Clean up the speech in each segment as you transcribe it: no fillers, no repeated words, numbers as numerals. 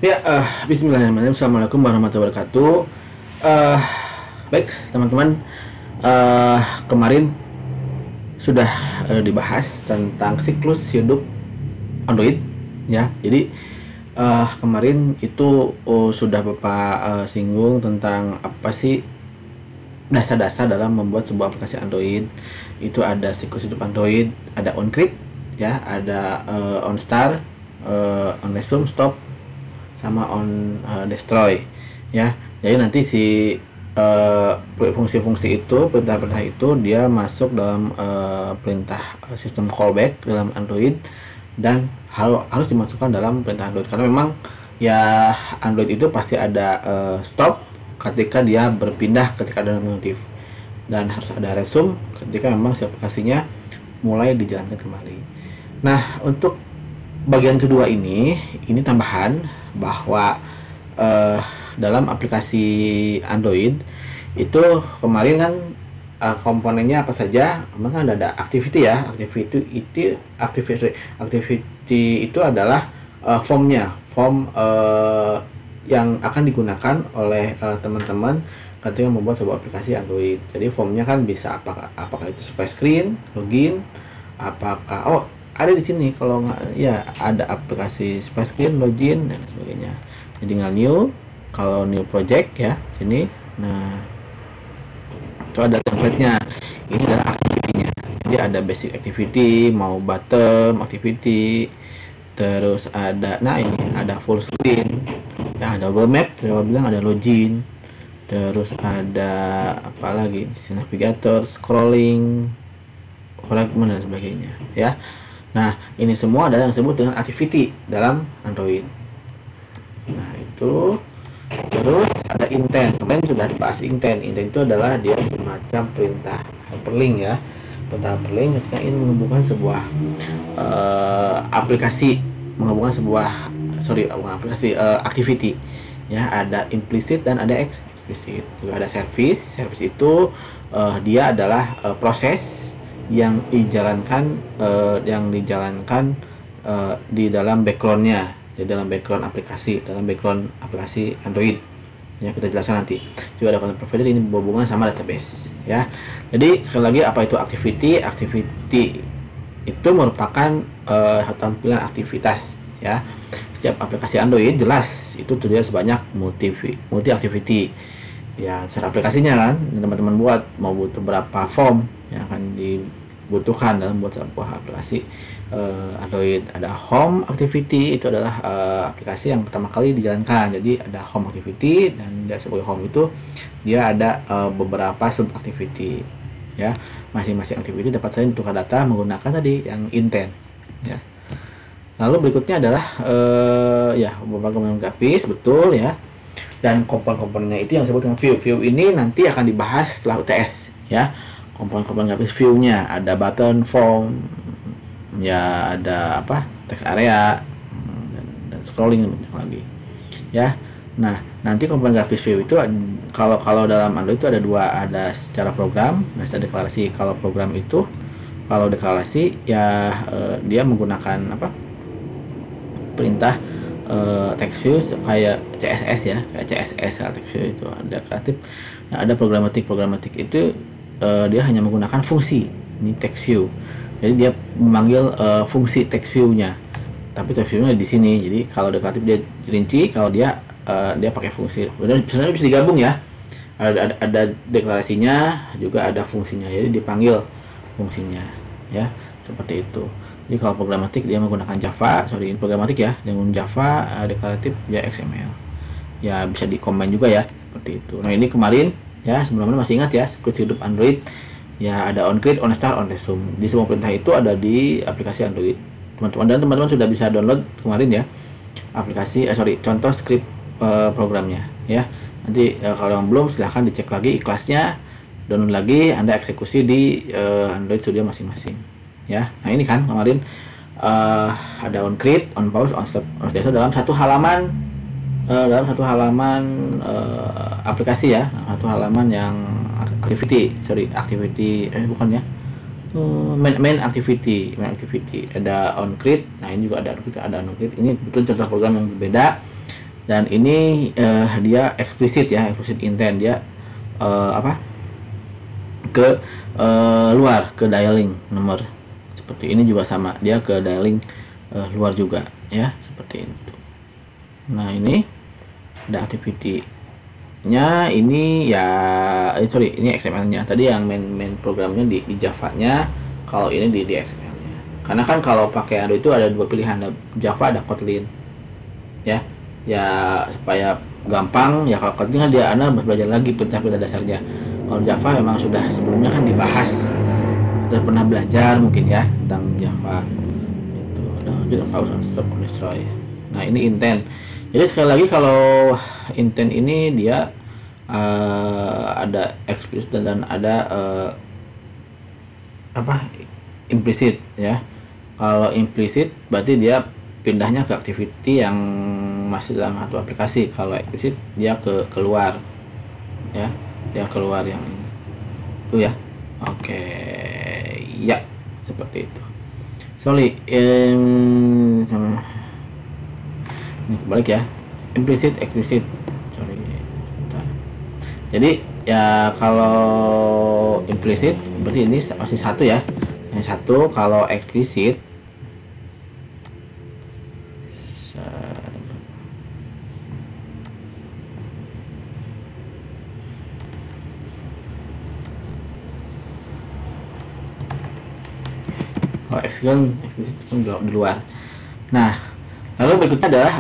Ya, Bismillahirrahmanirrahim. Assalamualaikum warahmatullahi wabarakatuh. Eh, Baik, teman-teman. Kemarin sudah dibahas tentang siklus hidup Android, ya. Jadi kemarin itu sudah Bapak singgung tentang apa sih dasar-dasar dalam membuat sebuah aplikasi Android. Itu ada siklus hidup Android, ada on-create, ya, ada on-start, on-resume, stop, sama on destroy, ya. Jadi nanti si fungsi-fungsi itu, perintah-perintah itu dia masuk dalam perintah sistem callback dalam Android, dan harus dimasukkan dalam perintah Android karena memang ya Android itu pasti ada stop ketika dia berpindah ketika ada notif, dan harus ada resume ketika memang si aplikasinya mulai dijalankan kembali. Nah, untuk bagian kedua ini tambahan bahwa dalam aplikasi Android itu kemarin kan komponennya apa saja. Kemarin kan ada activity, ya. Activity itu adalah formnya, yang akan digunakan oleh teman-teman ketika membuat sebuah aplikasi Android. Jadi formnya kan bisa apakah itu splash screen, login, apakah ada di sini, kalau nggak ya ada aplikasi splash screen, login, dan sebagainya. Jadi tinggal new, kalau new project, ya, sini. Nah, itu ada template-nya. Ini adalah activity-nya. Jadi ada basic activity, mau bottom activity, terus ada, nah ini ada full screen, ya, ada web map, saya bilang ada login, terus ada apa lagi, navigator, scrolling, fragment, dan sebagainya, ya. Nah, ini semua adalah yang disebut dengan activity dalam Android. Nah, itu. Terus ada intent. Kemarin sudah dibahas intent. Intent itu adalah dia semacam perintah hyperlink, ya. Perintah hyperlink ketika ingin menghubungkan sebuah aplikasi, activity. Ya, ada implicit dan ada explicit. Juga ada service. Service itu dia adalah proses yang dijalankan di dalam backgroundnya, di dalam background aplikasi Android, ya, kita jelaskan nanti. Juga ada content provider, ini berhubungan sama database, ya. Jadi sekali lagi, apa itu activity? Activity itu merupakan tampilan aktivitas, ya. Setiap aplikasi Android jelas itu terlihat sebanyak multi activity, ya. Secara aplikasinya kan teman-teman buat mau butuh berapa form yang akan dibutuhkan dalam buat sebuah aplikasi Android. Ada home activity, itu adalah aplikasi yang pertama kali dijalankan. Jadi ada home activity, dan dari sebuah home itu dia ada beberapa sub activity, ya. Masing-masing activity dapat saling bertukar data menggunakan tadi yang intent, ya. Lalu berikutnya adalah ya, beberapa komponen grafis, betul, ya. Dan komponen-komponennya itu yang disebut dengan view. View ini nanti akan dibahas setelah UTS, ya. Komponen-komponen grafis view-nya ada button, form, ya, ada apa, text area, dan scrolling lagi, ya. Nah, nanti komponen grafis view itu kalau dalam Android itu ada dua, ada secara program dan secara deklarasi. Kalau program itu, kalau deklarasi, ya, dia menggunakan apa, perintah text view kayak CSS, ya, kayak CSS. Text view itu ada kreatif. Nah, ada programatik itu dia hanya menggunakan fungsi, ini text view. Jadi dia memanggil fungsi text view-nya, tapi text view-nya di sini. Jadi kalau deklarasi dia rinci, kalau dia pakai fungsi. Sebenarnya bisa digabung, ya. Ada deklarasinya juga ada fungsinya. Jadi dipanggil fungsinya, ya, seperti itu. Jadi kalau programatik dia menggunakan Java, programatik, ya, dengan Java, deklaratif ya XML. Ya, bisa di-combine juga, ya, seperti itu. Nah, ini kemarin, ya, sebelumnya masih ingat, ya, siklus hidup Android. Ya, ada on-create, on-start, on-resume. Di semua perintah itu ada di aplikasi Android, teman-teman. Dan teman-teman sudah bisa download kemarin, ya, contoh script programnya, ya. Nanti kalau yang belum, silahkan dicek lagi ikhlasnya, download lagi, Anda eksekusi di Android Studio masing-masing, ya. Nah, ini kan kemarin ada on-create, on-pause, on-stop, on-start dalam satu halaman, aplikasi, ya, satu halaman yang activity main activity ada on create. Nah, ini juga ada on create, ini betul contoh program yang berbeda. Dan ini dia eksplisit ya, eksplisit intent, dia apa, ke luar, ke dialing nomor. Seperti ini juga sama, dia ke dialing luar juga ya, seperti itu. Nah ini ada activity-nya, ini ya sorry, ini XML-nya. Tadi yang main programnya di Java-nya, kalau ini di XML-nya. Karena kan kalau pakai Android itu ada dua pilihan, ada Java, ada Kotlin. Ya, supaya gampang ya, kalau Kotlin kan dia Anda belajar lagi perintah-perintah dasarnya. Kalau Java memang sudah sebelumnya kan dibahas, kita pernah belajar mungkin ya tentang Java. Itu kita pause stop destroy. Nah ini intent. Jadi sekali lagi kalau intent ini dia ada explicit dan ada implicit ya. Kalau implicit berarti dia pindahnya ke activity yang masih dalam satu aplikasi. Kalau explicit dia keluar ya, dia keluar yang ini tuh ya. Oke ya, seperti itu. Sorry, ini kebalik ya, implicit explicit. Sorry, bentar. Jadi ya kalau implicit berarti ini masih satu ya, yang satu. Kalau explicit eksplisit itu di luar. Nah, lalu berikutnya adalah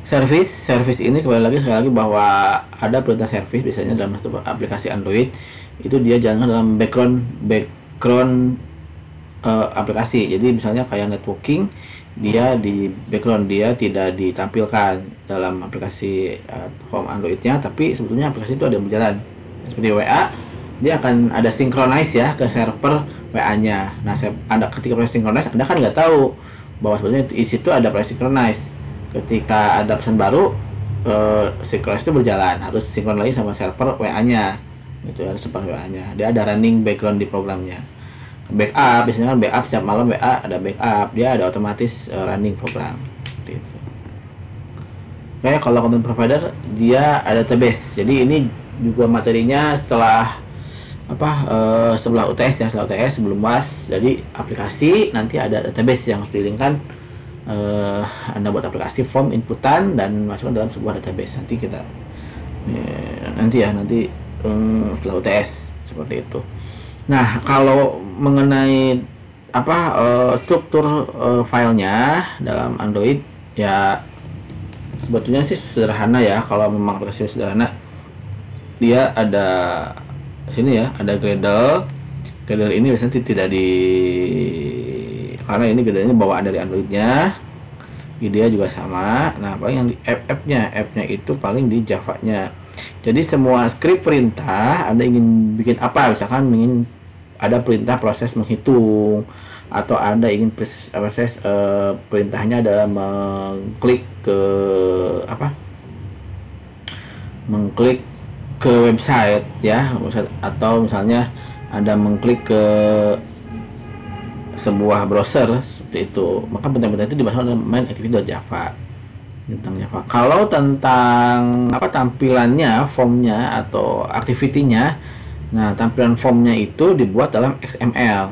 service ini sekali lagi bahwa ada perintah service biasanya dalam satu aplikasi Android itu dia jalan dalam background aplikasi. Jadi misalnya kayak networking, dia di background, dia tidak ditampilkan dalam aplikasi home Androidnya, tapi sebetulnya aplikasi itu ada berjalan. Seperti WA, dia akan ada synchronize ya ke server WA-nya. Nah, ketika proses synchronize, Anda kan nggak tahu bahwa sebetulnya di situ ada proses synchronize. Ketika ada pesan baru, synchronize itu berjalan, harus sinkron lagi sama server WA-nya. Itu ada server WA-nya. Dia ada running background di programnya. Backup, biasanya kan backup setiap malam WA ada backup, dia ada otomatis running program. Seperti itu. Oke, kalau content provider dia ada database. Jadi ini juga materinya setelah setelah UTS ya, setelah UTS sebelum UAS. Jadi aplikasi nanti ada database yang harus dilingkan. Anda buat aplikasi form inputan dan masukkan dalam sebuah database. Nanti kita nanti setelah UTS seperti itu. Nah, kalau mengenai struktur filenya dalam Android ya sebetulnya sih sederhana ya. Kalau memang aplikasi sederhana, dia ada sini ya, ada Gradle ini biasanya tidak karena ini Gradle ini bawaan dari Androidnya. Dia juga sama. Nah, paling yang di app-nya itu paling di Java-nya. Jadi semua script perintah Anda ingin bikin apa, misalkan ingin ada perintah proses menghitung, atau Anda ingin proses perintahnya adalah mengklik ke website ya, atau misalnya Anda mengklik ke sebuah browser seperti itu, maka perintah-perintah itu dibahas dalam main activity.java tentang Java. Kalau tentang tampilannya, formnya atau activity-nya, nah tampilan formnya itu dibuat dalam XML.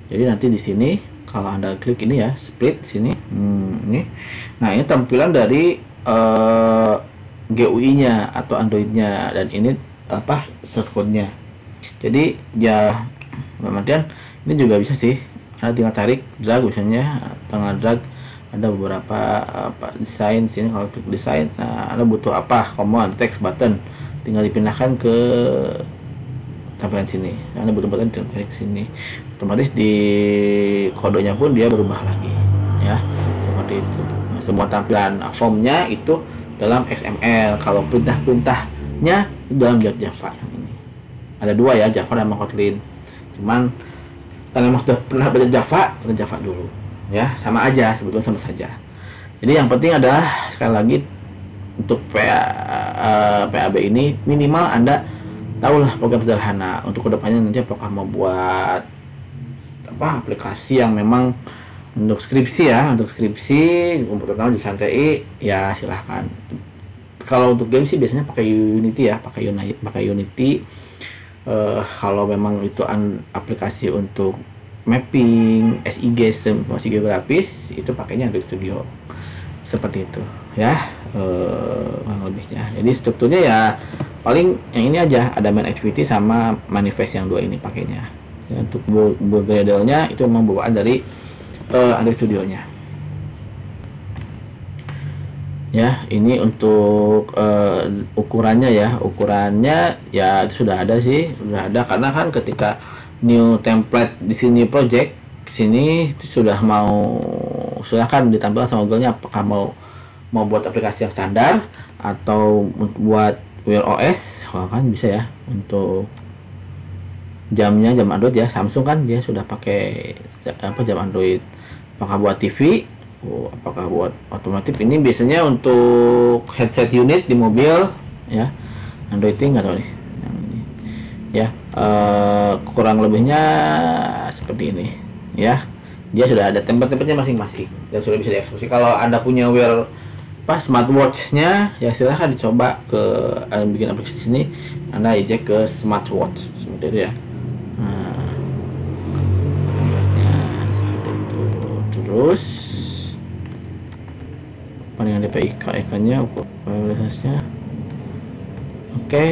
Jadi nanti di sini kalau Anda klik ini ya, split sini, ini. Nah, ini tampilan dari GUI-nya atau Android-nya, dan ini source code-nya. Jadi ya kemudian ini juga bisa sih, Anda tinggal tarik drag misalnya, tengah drag ada beberapa desain sini. Kalau klik desain, nah Anda butuh command text button, tinggal dipindahkan ke tampilan sini. Anda butuh button, tinggal tarik sini, otomatis di kodenya pun dia berubah lagi ya, seperti itu. Nah, semua tampilan formnya itu dalam XML. Kalau perintah-perintahnya dalam Java yang ini ada dua ya, Java dan Kotlin. Cuman karena memang sudah pernah belajar Java dulu ya, sama aja sebetulnya, sama saja. Jadi yang penting adalah sekali lagi untuk PAB ini minimal Anda tahulah program sederhana. Untuk kedepannya nanti apakah mau buat aplikasi yang memang Untuk skripsi ya, untuk skripsi terutama di Santai ya silahkan. Kalau untuk game sih biasanya pakai Unity ya, pakai Unity. Kalau memang itu aplikasi untuk mapping, SIG, informasi geografis, itu pakainya Android Studio seperti itu ya, kurang lebihnya. Jadi strukturnya ya paling yang ini aja, ada main activity sama manifest, yang dua ini pakainya ya. Untuk Gradle-nya itu memang bawaan dari Android Studio-nya ya. Ini untuk ukurannya ya, itu sudah ada sih, sudah ada, karena kan ketika new template di sini project sini sudah kan ditampilkan sama Google-nya, apakah mau buat aplikasi yang standar atau buat Wear OS. Kan bisa ya. Untuk jam Android ya, Samsung kan dia sudah pakai jam Android. Apakah buat TV, apakah buat otomotif. Ini biasanya untuk headset unit di mobil ya, Android nggak tahu nih yang ini ya. Kurang lebihnya seperti ini ya. Dia sudah ada template-templatenya masing-masing dan sudah bisa dieksekusi. Kalau Anda punya Wear smartwatch-nya ya silahkan dicoba ke bikin aplikasi sini, Anda ejek ke smartwatch seperti itu ya. Seperti itu. Terus dengan DPI-nya kualitasnya oke.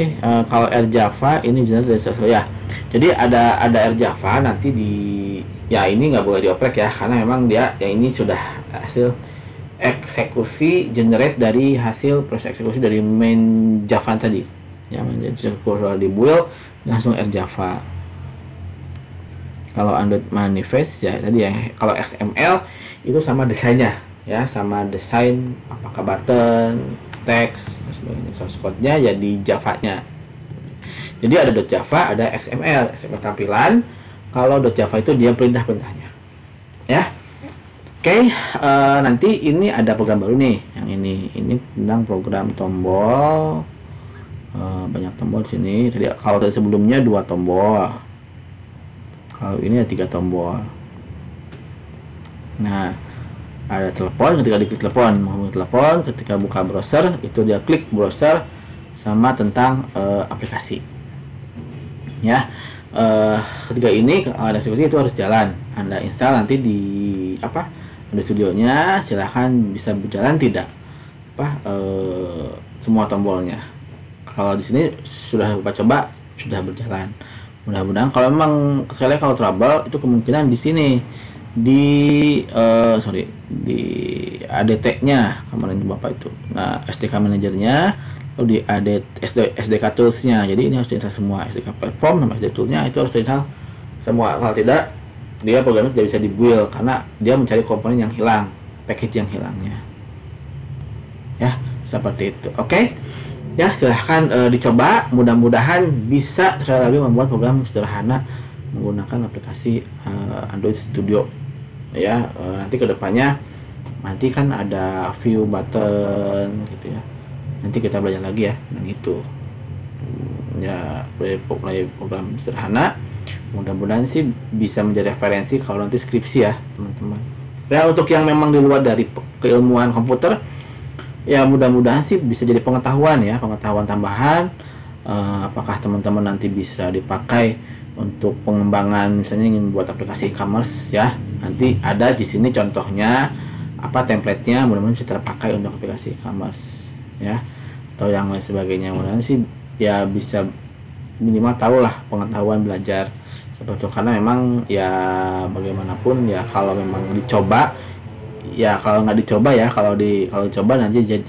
Kalau R Java ini jenis dari ya. Jadi ada R Java nanti di ya, ini nggak boleh dioprek ya, karena memang dia ya ini sudah hasil eksekusi generate dari hasil proses eksekusi dari main Java tadi ya, di build langsung R Java. Kalau Android manifest ya tadi ya, kalau XML itu sama desainnya ya, sama desain apakah button, teks dan sebagainya. Source code-nya ya di Java-nya. Jadi ada .java, ada XML tampilan. Kalau .java itu dia perintah-perintahnya ya. Oke, nanti ini ada program baru nih, yang ini tentang program tombol. Banyak tombol sini. Kalau tadi sebelumnya 2 tombol, kalau ini ada 3 tombol. Nah, ada telepon, ketika diklik telepon menghubungi telepon, ketika buka browser itu dia klik browser sama tentang aplikasi ya. Ketiga ini ada eksekusi itu harus jalan. Anda install nanti di Android Studio-nya, silahkan bisa berjalan tidak semua tombolnya. Kalau di sini sudah coba sudah berjalan. Mudah-mudahan kalau memang sekali kalau trouble itu kemungkinan di sini di ADT-nya kemarin Bapak itu. Nah, SDK manajernya, lalu di SDK tools-nya. Jadi ini harus diinstal semua, SDK platform sama SDK tools-nya itu harus diinstal semua. Kalau tidak, dia programnya tidak bisa di-build karena dia mencari komponen yang hilang, package yang hilangnya. Ya, seperti itu. Oke. Ya, silahkan dicoba. Mudah-mudahan bisa sekali lagi membuat program sederhana menggunakan aplikasi Android Studio. Ya, nanti kedepannya nanti kan ada view button gitu ya. Nanti kita belajar lagi ya yang itu. Ya, program sederhana. Mudah-mudahan sih bisa menjadi referensi kalau nanti skripsi ya, teman-teman. Ya, untuk yang memang di luar dari keilmuan komputer, ya mudah-mudahan sih bisa jadi pengetahuan ya, pengetahuan tambahan. Apakah teman-teman nanti bisa dipakai untuk pengembangan, misalnya ingin membuat aplikasi e-commerce ya. Nanti ada di sini contohnya template-nya, mudah-mudahan bisa terpakai untuk aplikasi e-commerce ya, atau yang lain sebagainya. Mudah-mudahan sih ya bisa minimal tahu lah, pengetahuan belajar seperti itu. Karena memang ya bagaimanapun ya, kalau memang dicoba ya, kalau nggak dicoba ya, kalau dicoba nanti jadi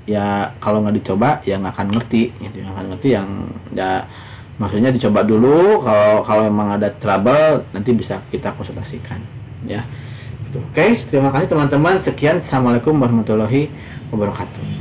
ya, kalau nggak dicoba ya nggak akan ngerti gitu, nggak akan ngerti yang ya. Maksudnya dicoba dulu, kalau memang ada trouble nanti bisa kita konsultasikan ya. Oke, terima kasih teman-teman. Sekian, assalamualaikum warahmatullahi wabarakatuh.